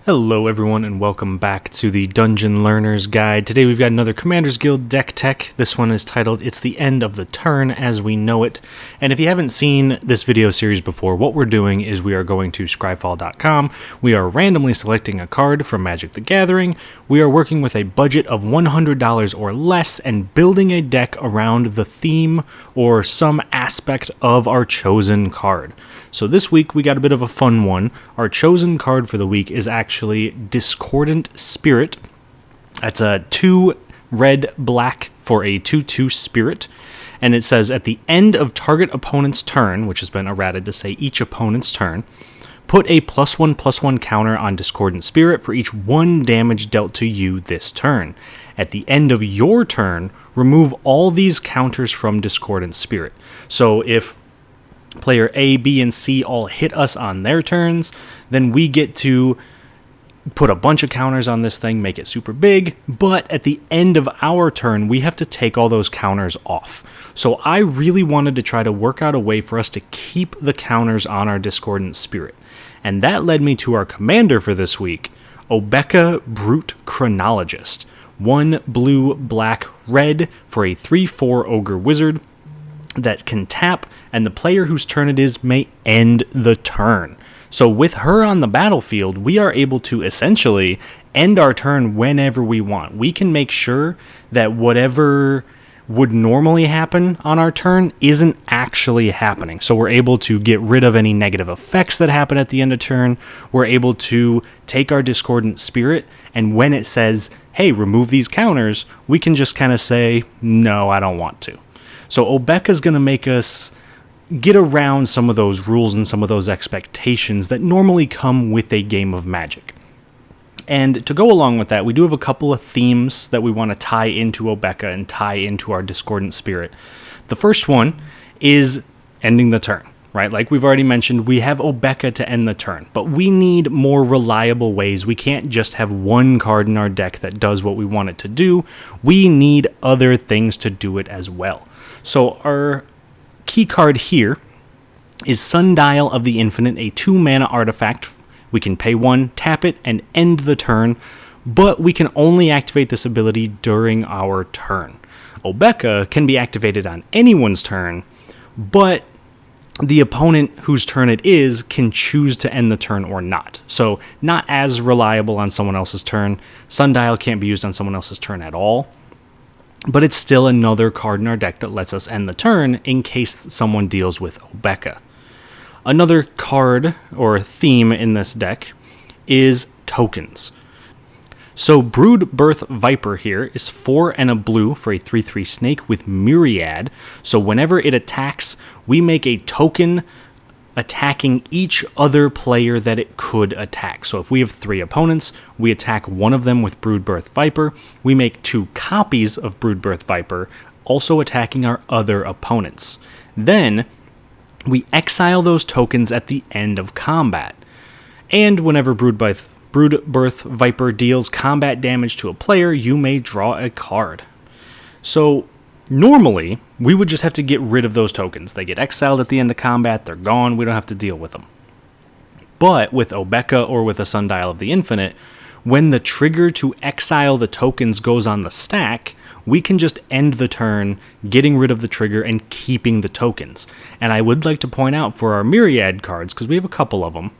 Hello everyone and welcome back to the Dungeon Learner's Guide. Today we've got another Commander's Guild deck tech. This one is titled It's the End of the Turn as We Know It. And if you haven't seen this video series before, what we're doing is we are going to scryfall.com. We are randomly selecting a card from Magic the Gathering. We are working with a budget of $100 or less and building a deck around the theme or some aspect of our chosen card. So this week we got a bit of a fun one. Our chosen card for the week is actually Discordant Spirit. That's a 2 red black for a 2/2 spirit. And it says at the end of target opponent's turn, which has been errated to say each opponent's turn, put a +1/+1 counter on Discordant Spirit for each 1 damage dealt to you this turn. At the end of your turn, remove all these counters from Discordant Spirit. So if player A, B, and C all hit us on their turns, then we get to put a bunch of counters on this thing, make it super big, but at the end of our turn, we have to take all those counters off. So I really wanted to try to work out a way for us to keep the counters on our Discordant Spirit. And that led me to our commander for this week, Obeka Brute Chronologist. 1 blue, black, red for a 3/4 ogre wizard that can tap, and the player whose turn it is may end the turn. So with her on the battlefield, we are able to essentially end our turn whenever we want. We can make sure that whatever would normally happen on our turn isn't actually happening. So we're able to get rid of any negative effects that happen at the end of turn. We're able to take our Discordant Spirit, and when it says, hey, remove these counters, we can just kind of say, no, I don't want to. So Obeka's going to make us get around some of those rules and some of those expectations that normally come with a game of Magic. And to go along with that, we do have a couple of themes that we want to tie into Obeka and tie into our Discordant Spirit. The first one is ending the turn, right? Like we've already mentioned, we have Obeka to end the turn, but we need more reliable ways. We can't just have one card in our deck that does what we want it to do. We need other things to do it as well. So our key card here is Sundial of the Infinite, a 2-mana artifact. We can pay 1, tap it, and end the turn, but we can only activate this ability during our turn. Obeka can be activated on anyone's turn, but the opponent whose turn it is can choose to end the turn or not. So not as reliable on someone else's turn. Sundial can't be used on someone else's turn at all. But it's still another card in our deck that lets us end the turn in case someone deals with Obeka. Another card or theme in this deck is tokens. So Brood Birth Viper here is 4 and a blue for a 3/3 snake with Myriad. So whenever it attacks, we make a token attacking each other player that it could attack. So if we have 3 opponents, we attack one of them with Brood Birth Viper. We make 2 copies of Brood Birth Viper, also attacking our other opponents. Then we exile those tokens at the end of combat. And whenever Brood Birth Viper deals combat damage to a player, you may draw a card. So normally, we would just have to get rid of those tokens. They get exiled at the end of combat, they're gone, we don't have to deal with them. But with Obeka or with a Sundial of the Infinite, when the trigger to exile the tokens goes on the stack, we can just end the turn, getting rid of the trigger and keeping the tokens. And I would like to point out for our Myriad cards, because we have a couple of them,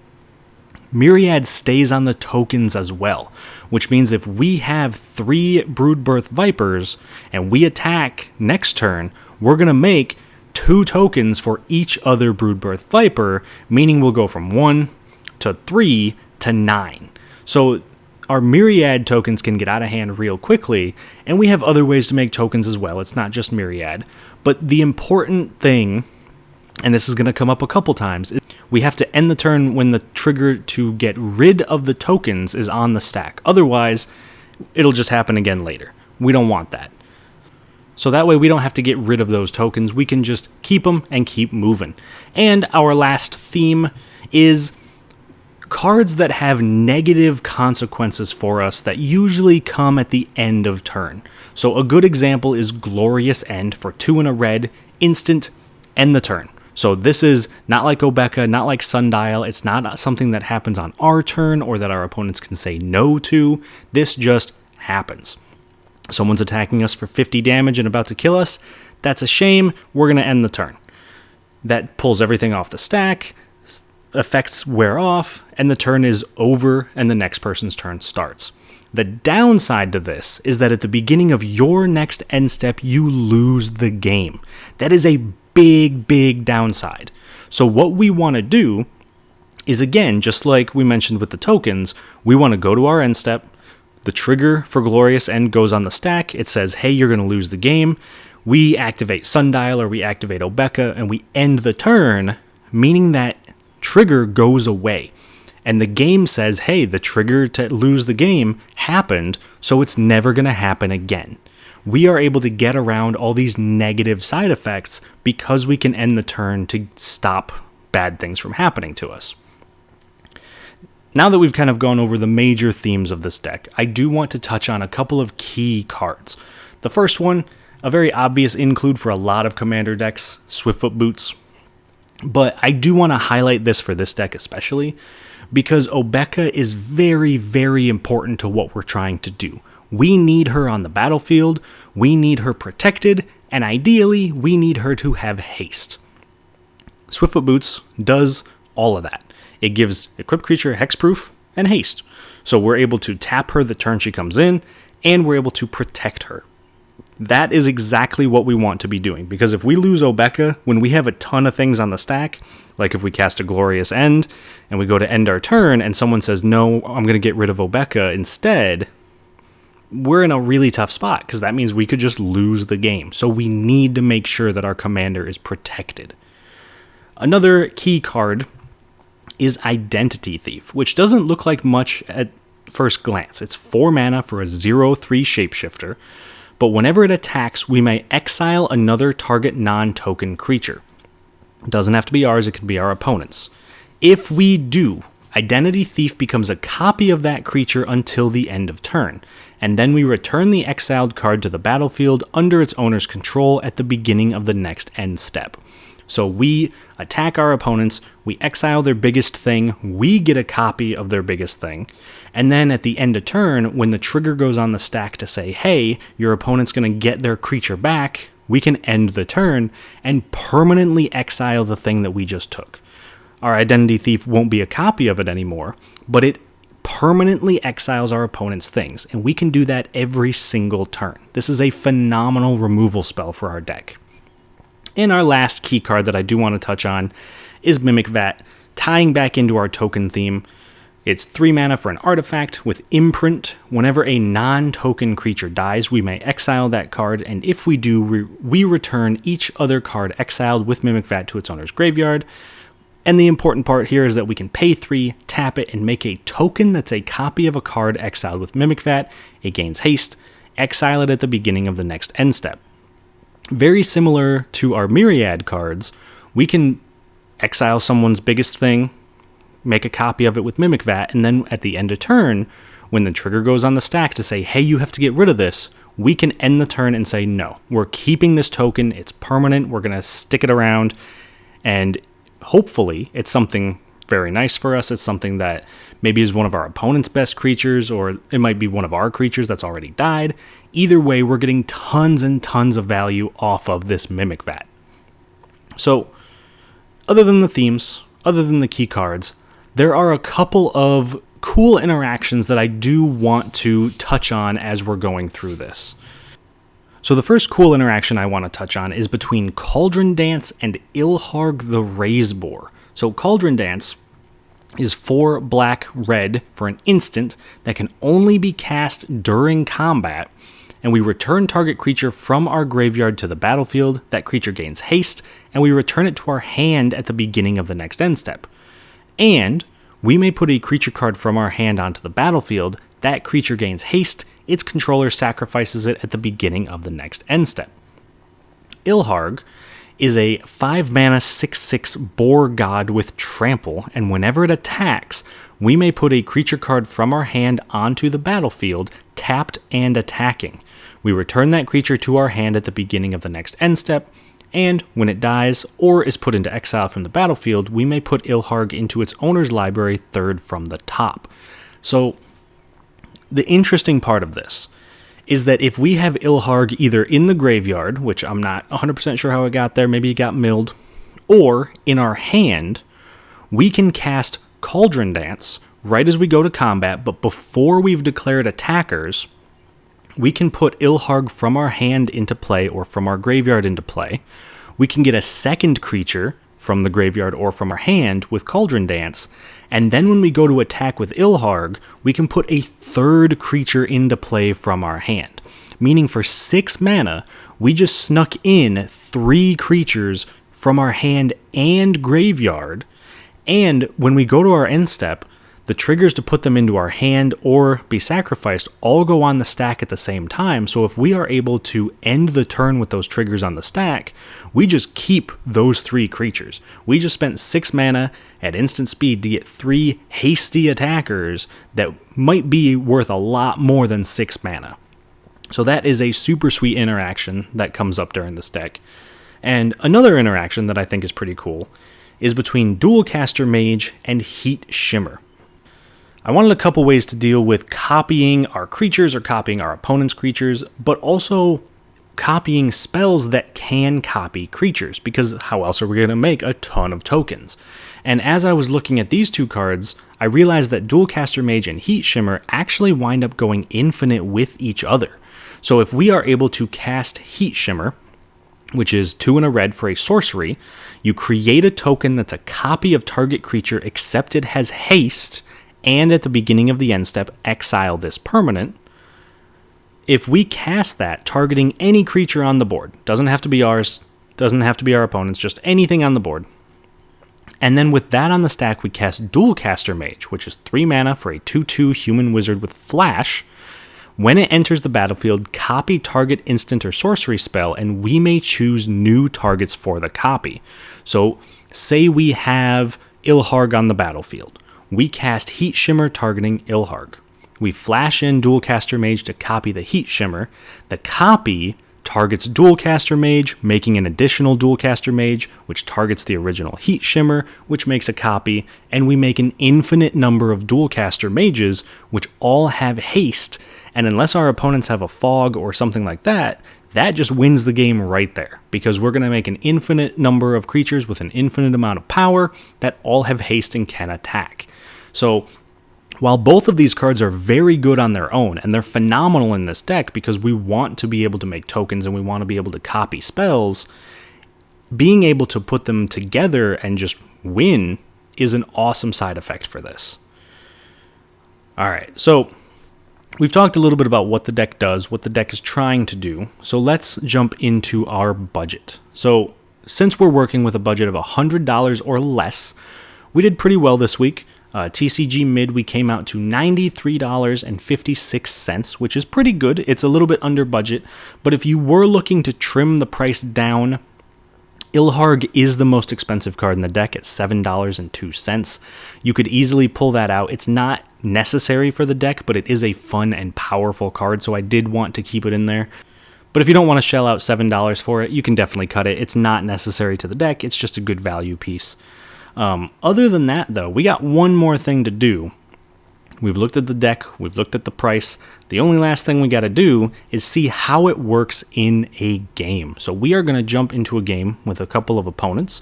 Myriad stays on the tokens as well, which means if we have 3 Broodbirth Vipers and we attack next turn, we're going to make 2 tokens for each other Broodbirth Viper, meaning we'll go from 1 to 3 to 9. So our Myriad tokens can get out of hand real quickly, and we have other ways to make tokens as well. It's not just Myriad. But the important thing, and this is going to come up a couple times, is we have to end the turn when the trigger to get rid of the tokens is on the stack. Otherwise, it'll just happen again later. We don't want that. So that way we don't have to get rid of those tokens. We can just keep them and keep moving. And our last theme is cards that have negative consequences for us that usually come at the end of turn. So a good example is Glorious End for 2 and a red, instant, end the turn. So this is not like Obeka, not like Sundial. It's not something that happens on our turn or that our opponents can say no to. This just happens. Someone's attacking us for 50 damage and about to kill us. That's a shame. We're going to end the turn. That pulls everything off the stack, effects wear off, and the turn is over and the next person's turn starts. The downside to this is that at the beginning of your next end step, you lose the game. That is a big, big downside. So what we want to do is, again, just like we mentioned with the tokens, we want to go to our end step. The trigger for Glorious End goes on the stack. It says, hey, you're going to lose the game. We activate Sundial or we activate Obeka and we end the turn, meaning that trigger goes away. And the game says, hey, the trigger to lose the game happened, so it's never going to happen again. We are able to get around all these negative side effects because we can end the turn to stop bad things from happening to us. Now that we've kind of gone over the major themes of this deck, I do want to touch on a couple of key cards. The first one, a very obvious include for a lot of commander decks, Swiftfoot Boots. But I do want to highlight this for this deck especially, because Obeka is very, very important to what we're trying to do. We need her on the battlefield, we need her protected, and ideally, we need her to have haste. Swiftfoot Boots does all of that. It gives equipped creature hexproof and haste. So we're able to tap her the turn she comes in, and we're able to protect her. That is exactly what we want to be doing, because if we lose Obeka when we have a ton of things on the stack, like if we cast a Glorious End and we go to end our turn and someone says, no, I'm going to get rid of Obeka instead, we're in a really tough spot because that means we could just lose the game. So we need to make sure that our commander is protected. Another key card is Identity Thief, which doesn't look like much at first glance. It's 4 mana for a 0/3 shapeshifter, but whenever it attacks, we may exile another target non-token creature. It doesn't have to be ours, it can be our opponent's. If we do, Identity Thief becomes a copy of that creature until the end of turn, and then we return the exiled card to the battlefield under its owner's control at the beginning of the next end step. So we attack our opponents, we exile their biggest thing, we get a copy of their biggest thing, and then at the end of turn, when the trigger goes on the stack to say, hey, your opponent's going to get their creature back, we can end the turn and permanently exile the thing that we just took. Our Identity Thief won't be a copy of it anymore, but it permanently exiles our opponent's things, and we can do that every single turn. This is a phenomenal removal spell for our deck. And our last key card that I do want to touch on is Mimic Vat, tying back into our token theme. It's 3 mana for an artifact with imprint. Whenever a non-token creature dies, we may exile that card, and if we do, we return each other card exiled with Mimic Vat to its owner's graveyard. And the important part here is that we can pay 3, tap it, and make a token that's a copy of a card exiled with Mimic Vat. It gains haste. Exile it at the beginning of the next end step. Very similar to our Myriad cards, we can exile someone's biggest thing, make a copy of it with Mimic Vat, and then at the end of turn, when the trigger goes on the stack to say, hey, you have to get rid of this, we can end the turn and say, no, we're keeping this token, it's permanent, we're going to stick it around, and hopefully it's something very nice for us. It's something that maybe is one of our opponent's best creatures, or it might be one of our creatures that's already died. Either way, we're getting tons and tons of value off of this Mimic Vat. So, other than the themes, other than the key cards, there are a couple of cool interactions that I do want to touch on as we're going through this. So the first cool interaction I want to touch on is between Cauldron Dance and Ilharg the Razeboar. So Cauldron Dance is 4 black-red for an instant that can only be cast during combat, and we return target creature from our graveyard to the battlefield. That creature gains haste, and we return it to our hand at the beginning of the next end step. And we may put a creature card from our hand onto the battlefield. That creature gains haste, its controller sacrifices it at the beginning of the next end step. Ilharg is a 5 mana 6/6 boar god with trample, and whenever it attacks, we may put a creature card from our hand onto the battlefield, tapped and attacking. We return that creature to our hand at the beginning of the next end step, And when it dies or is put into exile from the battlefield, we may put Ilharg into its owner's library third from the top. So the interesting part of this is that if we have Ilharg either in the graveyard, which I'm not 100% sure how it got there, maybe it got milled, or in our hand, we can cast Cauldron Dance right as we go to combat, but before we've declared attackers, we can put Ilharg from our hand into play or from our graveyard into play. We can get a second creature from the graveyard or from our hand with Cauldron Dance, and then when we go to attack with Ilharg, we can put a third creature into play from our hand. Meaning for 6 mana, we just snuck in 3 creatures from our hand and graveyard, and when we go to our end step, the triggers to put them into our hand or be sacrificed all go on the stack at the same time, so if we are able to end the turn with those triggers on the stack, we just keep those 3 creatures. We just spent 6 mana at instant speed to get 3 hasty attackers that might be worth a lot more than 6 mana. So that is a super sweet interaction that comes up during this deck. And another interaction that I think is pretty cool is between Dualcaster Mage and Heat Shimmer. I wanted a couple ways to deal with copying our creatures or copying our opponent's creatures, but also copying spells that can copy creatures, because how else are we going to make a ton of tokens? And as I was looking at these 2 cards, I realized that Dualcaster Mage and Heat Shimmer actually wind up going infinite with each other. So if we are able to cast Heat Shimmer, which is 2 and a red for a sorcery, you create a token that's a copy of target creature except it has haste, and at the beginning of the end step, exile this permanent. If we cast that targeting any creature on the board, doesn't have to be ours, doesn't have to be our opponent's, just anything on the board, and then with that on the stack, we cast Dualcaster Mage, which is 3 mana for a 2/2 human wizard with flash. When it enters the battlefield, copy target instant or sorcery spell, and we may choose new targets for the copy. So, say we have Ilharg on the battlefield. We cast Heat Shimmer targeting Ilharg. We flash in Dualcaster Mage to copy the Heat Shimmer. The copy targets Dualcaster Mage, making an additional Dualcaster Mage, which targets the original Heat Shimmer, which makes a copy, and we make an infinite number of Dualcaster Mages, which all have haste, and unless our opponents have a fog or something like that, that just wins the game right there, because we're going to make an infinite number of creatures with an infinite amount of power that all have haste and can attack. So while both of these cards are very good on their own, and they're phenomenal in this deck because we want to be able to make tokens and we want to be able to copy spells, being able to put them together and just win is an awesome side effect for this. Alright, so we've talked a little bit about what the deck does, what the deck is trying to do, so let's jump into our budget. So since we're working with a budget of $100 or less, we did pretty well this week. TCG mid, we came out to $93.56, which is pretty good. It's a little bit under budget, but if you were looking to trim the price down, Ilharg is the most expensive card in the deck at $7.02. You could easily pull that out. It's not necessary for the deck, but it is a fun and powerful card, so I did want to keep it in there. But if you don't want to shell out $7 for it, you can definitely cut it. It's not necessary to the deck. It's just a good value piece. Other than that, though, we got one more thing to do. We've looked at the deck, we've looked at the price. The only last thing we got to do is see how it works in a game. So we are going to jump into a game with a couple of opponents,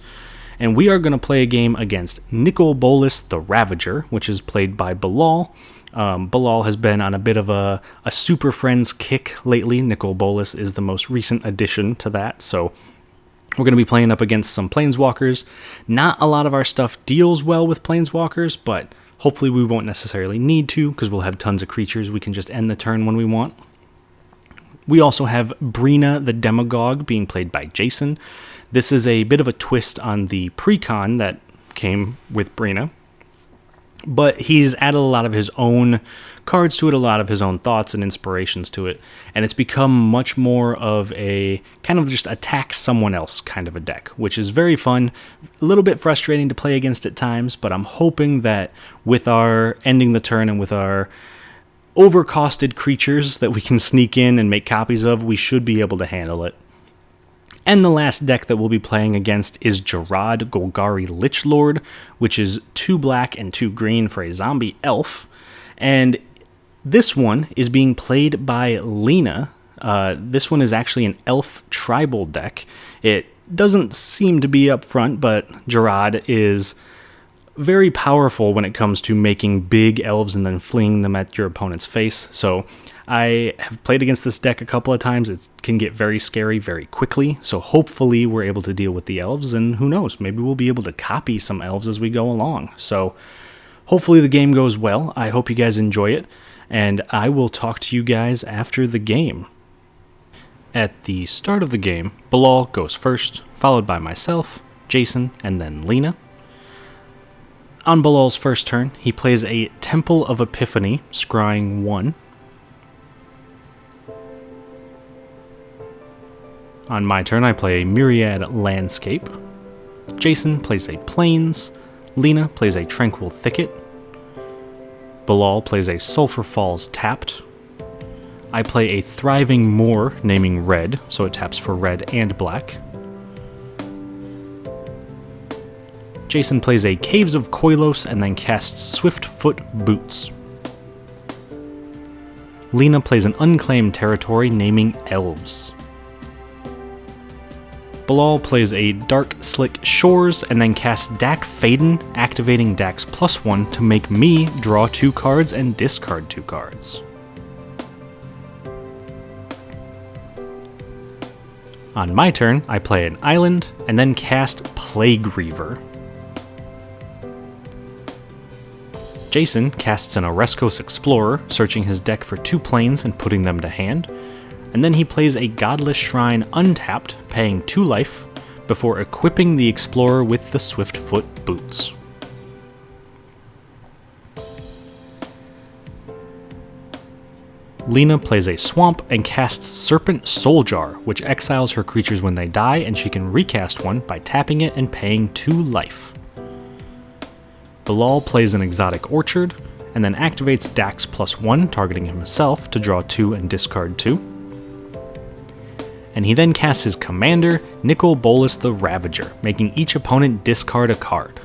and we are going to play a game against Nicol Bolas the Ravager, which is played by Bilal. Bilal has been on a bit of a Super Friends kick lately. Nicol Bolas is the most recent addition to that, so we're going to be playing up against some Planeswalkers. Not a lot of our stuff deals well with Planeswalkers, but hopefully we won't necessarily need to, because we'll have tons of creatures. We can just end the turn when we want. We also have Brina the Demagogue being played by Jason. This is a bit of a twist on the precon that came with Brina, but he's added a lot of his own cards to it, a lot of his own thoughts and inspirations to it, and it's become much more of a kind of just attack someone else kind of a deck, which is very fun, a little bit frustrating to play against at times, but I'm hoping that with our ending the turn and with our overcosted creatures that we can sneak in and make copies of, we should be able to handle it. And the last deck that we'll be playing against is Jarad Golgari Lichlord, which is 2 black and 2 green for a zombie elf. And this one is being played by Lena. This one is actually an elf tribal deck. It doesn't seem to be up front, but Jarad is very powerful when it comes to making big elves and then flinging them at your opponent's face. So I have played against this deck a couple of times. It can get very scary very quickly. So hopefully we're able to deal with the elves, and who knows, maybe we'll be able to copy some elves as we go along. So hopefully the game goes well. I hope you guys enjoy it, and I will talk to you guys after the game. At the start of the game, Bilal goes first, followed by myself, Jason, and then Lena. On Bilal's first turn, he plays a Temple of Epiphany, scrying 1. On my turn, I play a Myriad Landscape. Jason plays a Plains. Lena plays a Tranquil Thicket. Bilal plays a Sulphur Falls tapped. I play a Thriving Moor, naming red, so it taps for red and black. Jason plays a Caves of Koilos and then casts Swiftfoot Boots. Lena plays an Unclaimed Territory, naming Elves. Bilal plays a Dark Slick Shores and then casts Dak Faden, activating Dak's +1 to make me draw 2 cards and discard 2 cards. On my turn, I play an Island and then cast Plague Reaver. Jason casts an Oreskos Explorer, searching his deck for 2 planes and putting them to hand, and then he plays a Godless Shrine untapped, paying 2 life, before equipping the Explorer with the Swiftfoot Boots. Lena plays a Swamp and casts Serpent Souljar, which exiles her creatures when they die, and she can recast one by tapping it and paying 2 life. Bilal plays an Exotic Orchard, and then activates Dax +1, targeting himself to draw 2 and discard 2. And he then casts his commander, Nicol Bolas the Ravager, making each opponent discard a card.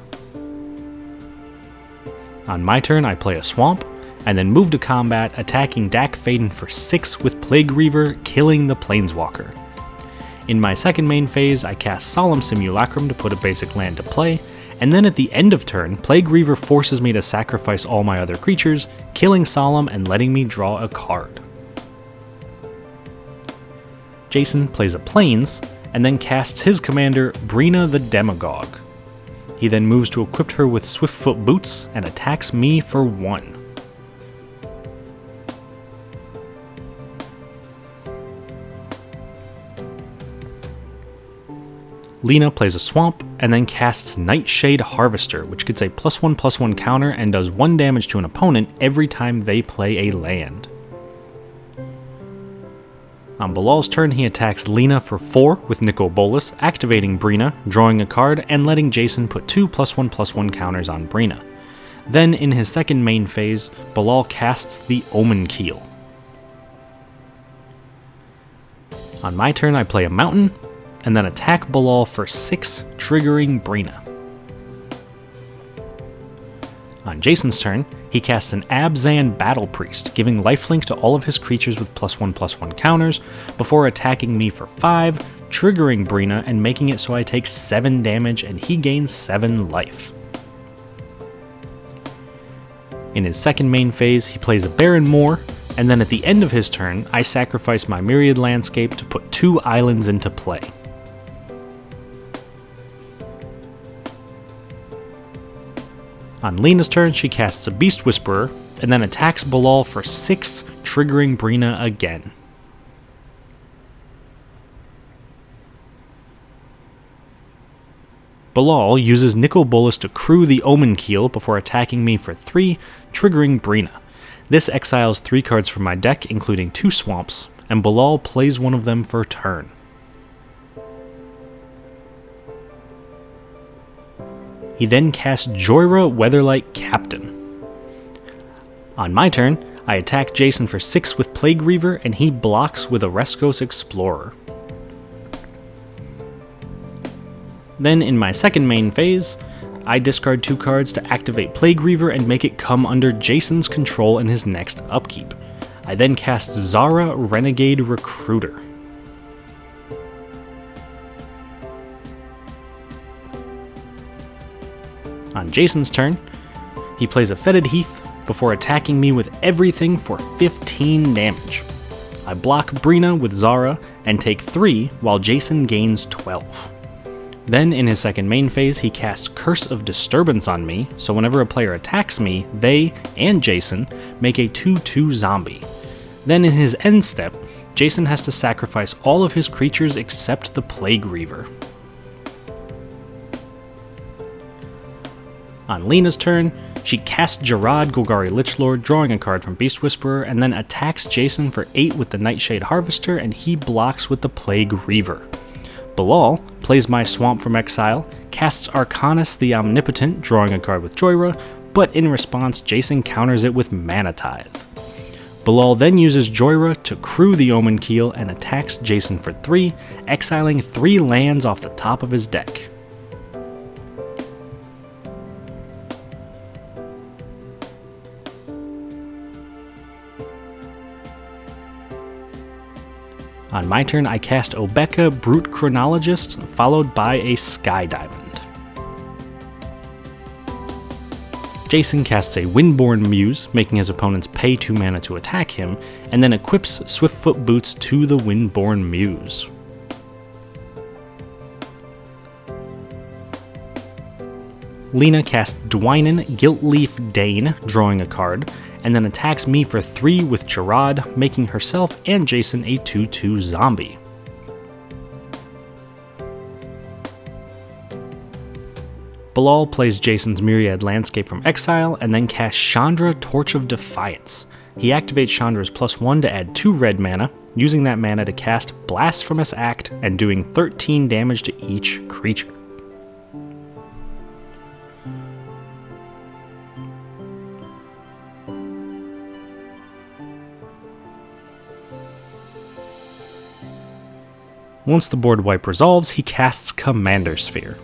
On my turn, I play a Swamp, and then move to combat, attacking Dak Faden for 6 with Plague Reaver, killing the Planeswalker. In my second main phase, I cast Solemn Simulacrum to put a basic land to play, and then at the end of turn, Plague Reaver forces me to sacrifice all my other creatures, killing Solemn and letting me draw a card. Jason plays a Plains, and then casts his commander, Brina the Demagogue. He then moves to equip her with Swiftfoot Boots, and attacks me for 1. Lena plays a Swamp, and then casts Nightshade Harvester, which gets a +1/+1 counter and does 1 damage to an opponent every time they play a land. On Bilal's turn, he attacks Lena for 4 with Nicol Bolas, activating Brina, drawing a card, and letting Jason put 2 +1/+1 counters on Brina. Then, in his second main phase, Bilal casts the Omen Keel. On my turn, I play a Mountain, and then attack Bilal for 6, triggering Brina. On Jason's turn, he casts an Abzan Battle Priest, giving lifelink to all of his creatures with +1/+1 counters, before attacking me for 5, triggering Brina and making it so I take 7 damage and he gains 7 life. In his second main phase, he plays a Barren Moor, and then at the end of his turn, I sacrifice my Myriad Landscape to put 2 islands into play. On Lena's turn, she casts a Beast Whisperer, and then attacks Bilal for 6, triggering Brina again. Bilal uses Nicol Bolas to crew the Omen Keel before attacking me for 3, triggering Brina. This exiles 3 cards from my deck, including 2 Swamps, and Bilal plays one of them for turn. He then casts Joyra Weatherlight Captain. On my turn, I attack Jason for 6 with Plague Reaver, and he blocks with Oreskos Explorer. Then in my second main phase, I discard 2 cards to activate Plague Reaver and make it come under Jason's control in his next upkeep. I then cast Zara, Renegade Recruiter. On Jason's turn, he plays a Fetid Heath before attacking me with everything for 15 damage. I block Brina with Zara and take 3 while Jason gains 12. Then in his second main phase, he casts Curse of Disturbance on me, so whenever a player attacks me, they and Jason make a 2/2 zombie. Then in his end step, Jason has to sacrifice all of his creatures except the Plague Reaver. On Lena's turn, she casts Jarad, Golgari Lichlord, drawing a card from Beast Whisperer, and then attacks Jason for 8 with the Nightshade Harvester, and he blocks with the Plague Reaver. Bilal plays my Swamp from Exile, casts Arcanus the Omnipotent, drawing a card with Joyra, but in response, Jason counters it with Mana Tithe. Bilal then uses Joyra to crew the Omen Keel and attacks Jason for 3, exiling 3 lands off the top of his deck. On my turn, I cast Obeka, Brute Chronologist, followed by a Sky Diamond. Jason casts a Windborn Muse, making his opponents pay 2 mana to attack him, and then equips Swiftfoot Boots to the Windborn Muse. Lena casts Dwynen, Guiltleaf Dane, drawing a card, and then attacks me for 3 with Jarad, making herself and Jason a 2/2 zombie. Bilal plays Jason's Myriad Landscape from Exile, and then casts Chandra, Torch of Defiance. He activates Chandra's +1 to add 2 red mana, using that mana to cast Blasphemous Act and doing 13 damage to each creature. Once the board wipe resolves, he casts Commander Sphere.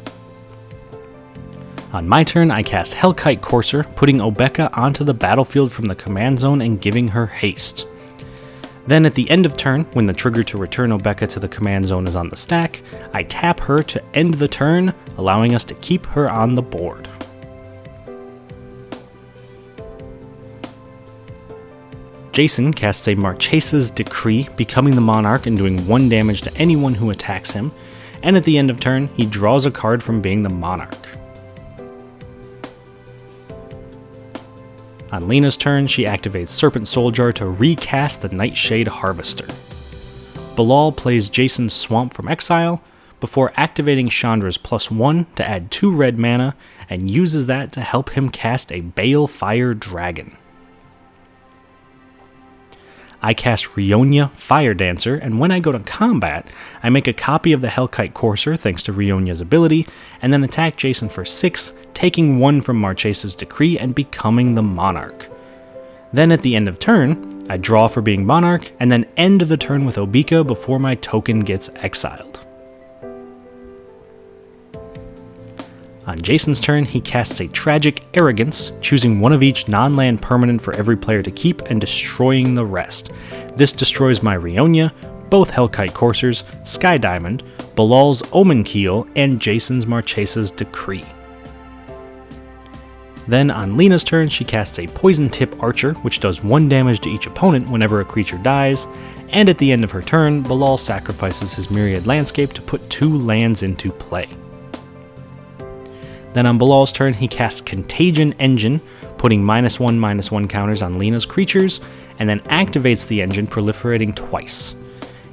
On my turn, I cast Hellkite Courser, putting Obeka onto the battlefield from the command zone and giving her haste. Then at the end of turn, when the trigger to return Obeka to the command zone is on the stack, I tap her to end the turn, allowing us to keep her on the board. Jason casts a Marchesa's Decree, becoming the Monarch and doing 1 damage to anyone who attacks him, and at the end of turn, he draws a card from being the Monarch. On Lena's turn, she activates Serpent Souljar to recast the Nightshade Harvester. Bilal plays Jason's Swamp from Exile, before activating Chandra's +1 to add 2 red mana, and uses that to help him cast a Balefire Dragon. I cast Rionia, Fire Dancer, and when I go to combat, I make a copy of the Hellkite Courser thanks to Rionia's ability, and then attack Jason for 6, taking 1 from Marchesa's Decree and becoming the Monarch. Then at the end of turn, I draw for being Monarch, and then end the turn with Obeka before my token gets exiled. On Jason's turn, he casts a Tragic Arrogance, choosing 1 of each non-land permanent for every player to keep and destroying the rest. This destroys my Rionia, both Hellkite Coursers, Sky Diamond, Bilal's Omen Keel, and Jason's Marchesa's Decree. Then on Lena's turn, she casts a Poison Tip Archer, which does 1 damage to each opponent whenever a creature dies, and at the end of her turn, Bilal sacrifices his Myriad Landscape to put 2 lands into play. Then on Bilal's turn, he casts Contagion Engine, putting -1/-1 counters on Lena's creatures, and then activates the engine, proliferating twice.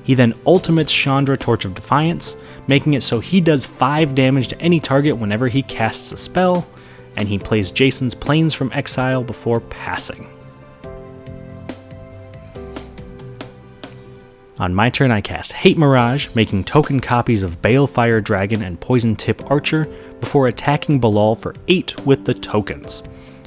He then ultimates Chandra, Torch of Defiance, making it so he does 5 damage to any target whenever he casts a spell, and he plays Jason's Plains from Exile before passing. On my turn, I cast Hate Mirage, making token copies of Balefire Dragon and Poison Tip Archer, before attacking Bilal for 8 with the tokens.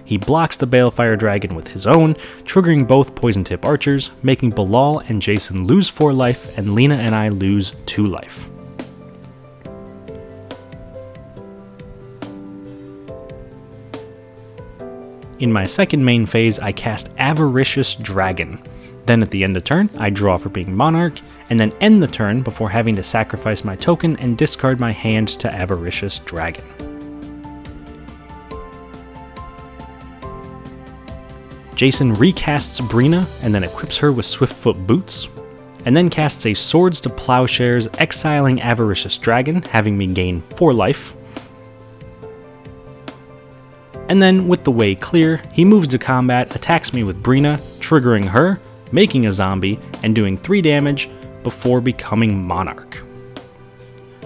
He blocks the Balefire Dragon with his own, triggering both Poison Tip Archers, making Bilal and Jason lose 4 life, and Lena and I lose 2 life. In my second main phase, I cast Avaricious Dragon. Then at the end of turn, I draw for being Monarch, and then end the turn before having to sacrifice my token and discard my hand to Avaricious Dragon. Jason recasts Brina and then equips her with Swiftfoot Boots, and then casts a Swords to Plowshares, exiling Avaricious Dragon, having me gain 4 life. And then, with the way clear, he moves to combat, attacks me with Brina, triggering her, making a zombie, and doing 3 damage before becoming Monarch.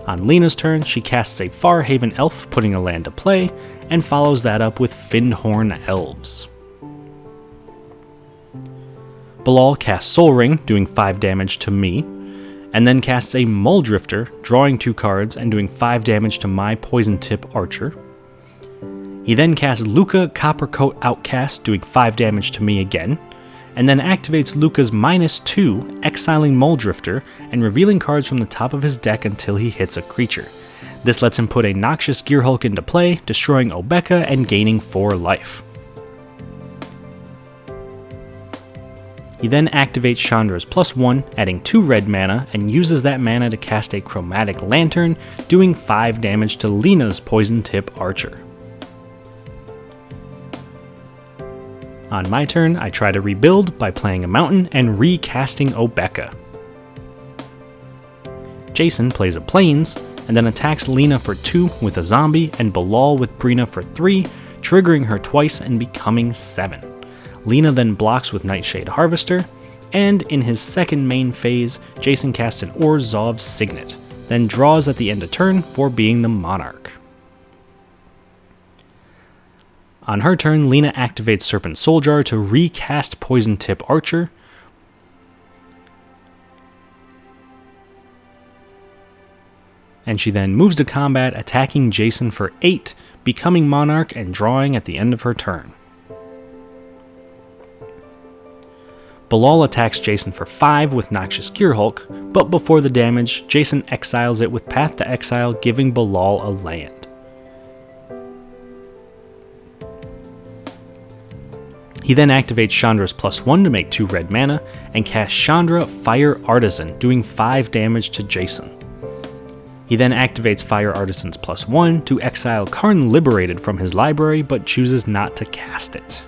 On Lena's turn, she casts a Farhaven Elf, putting a land to play, and follows that up with Fyndhorn Elves. Bilal casts Soul Ring, doing 5 damage to me, and then casts a Muldrifter, drawing 2 cards and doing 5 damage to my Poison Tip Archer. He then casts Luca Coppercoat Outcast, doing 5 damage to me again, and then activates Luca's -2, exiling Muldrifter and revealing cards from the top of his deck until he hits a creature. This lets him put a Noxious Gearhulk into play, destroying Obeka and gaining 4 life. He then activates Chandra's +1, adding 2 red mana, and uses that mana to cast a Chromatic Lantern, doing 5 damage to Lena's Poison Tip Archer. On my turn, I try to rebuild by playing a mountain and recasting Obeka. Jason plays a Plains, and then attacks Lena for 2 with a zombie, and Bilal with Brina for 3, triggering her twice and becoming 7. Lena then blocks with Nightshade Harvester, and in his second main phase, Jason casts an Orzhov Signet, then draws at the end of turn for being the Monarch. On her turn, Lena activates Serpent Souljar to recast Poison Tip Archer, and she then moves to combat, attacking Jason for 8, becoming Monarch and drawing at the end of her turn. Bilal attacks Jason for 5 with Noxious Gearhulk, but before the damage, Jason exiles it with Path to Exile, giving Bilal a land. He then activates Chandra's +1 to make 2 red mana, and casts Chandra Fire Artisan, doing 5 damage to Jason. He then activates Fire Artisan's +1 to exile Karn Liberated from his library, but chooses not to cast it.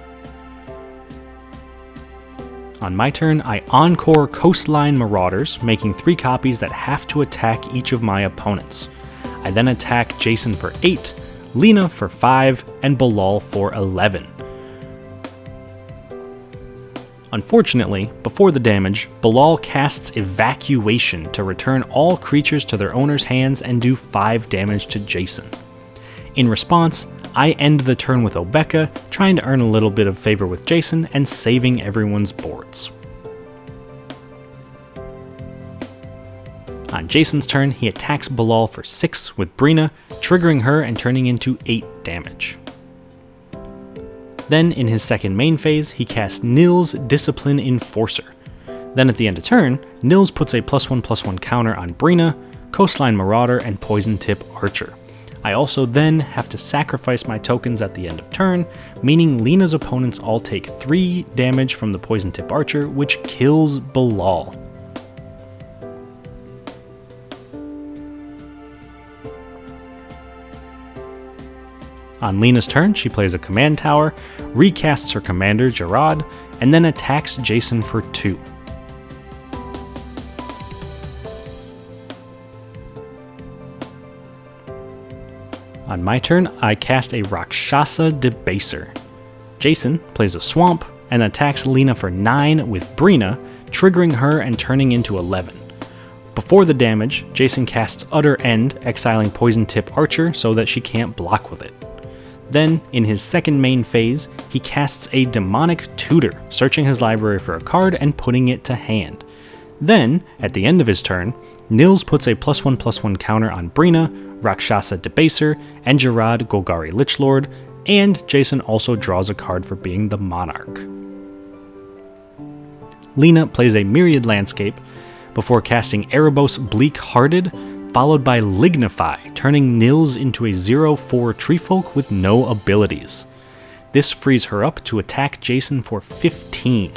On my turn, I Encore Coastline Marauders, making 3 copies that have to attack each of my opponents. I then attack Jason for 8, Lena for 5, and Bilal for 11. Unfortunately, before the damage, Bilal casts Evacuation to return all creatures to their owner's hands and do 5 damage to Jason. In response, I end the turn with Obeka, trying to earn a little bit of favor with Jason and saving everyone's boards. On Jason's turn, he attacks Bilal for 6 with Brina, triggering her and turning into 8 damage. Then, in his second main phase, he casts Nils Discipline Enforcer. Then at the end of turn, Nils puts a +1/+1 counter on Brina, Coastline Marauder, and Poison Tip Archer. I also then have to sacrifice my tokens at the end of turn, meaning Lena's opponents all take 3 damage from the Poison Tip Archer, which kills Bilal. On Lena's turn, she plays a command tower, recasts her commander, Gerard, and then attacks Jason for 2. On my turn, I cast a Rakshasa Debaser. Jason plays a Swamp and attacks Lena for 9 with Brina, triggering her and turning into 11. Before the damage, Jason casts Utter End, exiling Poison Tip Archer so that she can't block with it. Then, in his second main phase, he casts a Demonic Tutor, searching his library for a card and putting it to hand. Then, at the end of his turn, Nils puts a +1/+1 counter on Brina, Rakshasa Debaser, and Gerard Golgari Lichlord, and Jason also draws a card for being the Monarch. Lena plays a Myriad Landscape before casting Erebos Bleak Hearted, followed by Lignify, turning Nils into a 0/4 Treefolk with no abilities. This frees her up to attack Jason for 15.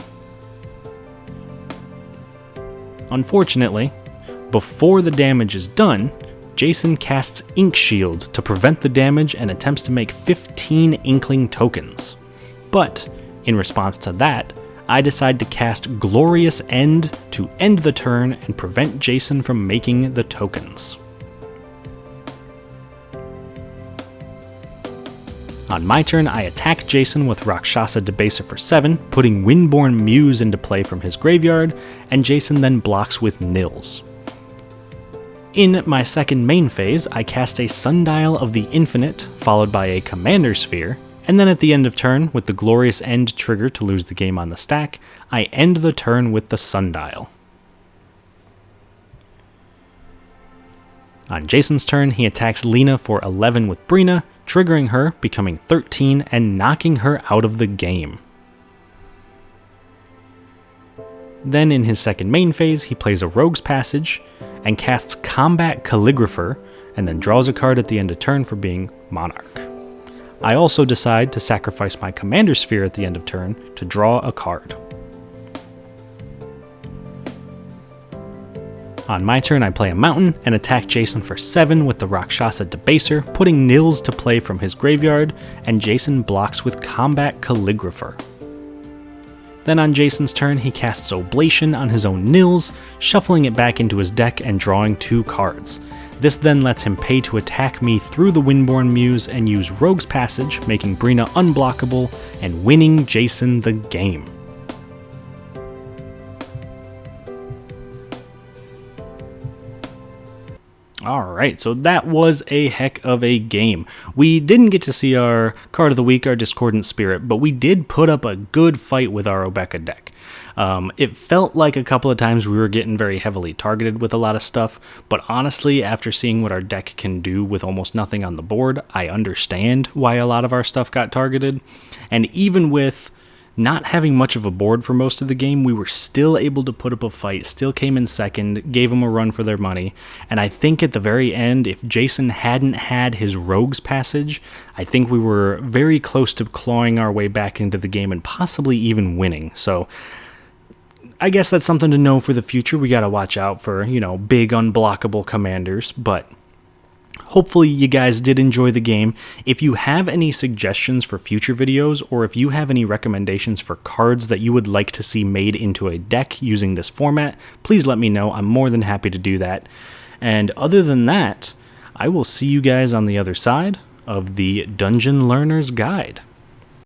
Unfortunately, before the damage is done, Jason casts Ink Shield to prevent the damage and attempts to make 15 Inkling tokens. But, in response to that, I decide to cast Glorious End to end the turn and prevent Jason from making the tokens. On my turn, I attack Jason with Rakshasa Debaser for 7, putting Windborn Muse into play from his graveyard, and Jason then blocks with Nils. In my second main phase, I cast a Sundial of the Infinite, followed by a Commander Sphere, and then at the end of turn, with the Glorious End trigger to lose the game on the stack, I end the turn with the Sundial. On Jason's turn, he attacks Lena for 11 with Brina, triggering her, becoming 13, and knocking her out of the game. Then in his second main phase, he plays a Rogue's Passage, and casts Combat Calligrapher, and then draws a card at the end of turn for being Monarch. I also decide to sacrifice my Commander Sphere at the end of turn to draw a card. On my turn, I play a Mountain and attack Jason for 7 with the Rakshasa Debaser, putting Nils to play from his graveyard, and Jason blocks with Combat Calligrapher. Then on Jason's turn, he casts Oblation on his own Nils, shuffling it back into his deck and drawing 2 cards. This then lets him pay to attack me through the Windborn Muse and use Rogue's Passage, making Brina unblockable and winning Jason the game. Alright, so that was a heck of a game. We didn't get to see our card of the week, our Discordant Spirit, but we did put up a good fight with our Obeka deck. It felt like a couple of times we were getting very heavily targeted with a lot of stuff, but honestly, after seeing what our deck can do with almost nothing on the board, I understand why a lot of our stuff got targeted. And even with not having much of a board for most of the game, we were still able to put up a fight, still came in second, gave them a run for their money, and I think at the very end, if Jason hadn't had his Rogue's Passage, I think we were very close to clawing our way back into the game and possibly even winning. So I guess that's something to know for the future. We gotta watch out for, big unblockable commanders, but hopefully you guys did enjoy the game. If you have any suggestions for future videos, or if you have any recommendations for cards that you would like to see made into a deck using this format, please let me know. I'm more than happy to do that. And other than that, I will see you guys on the other side of the Dungeon Learner's Guide.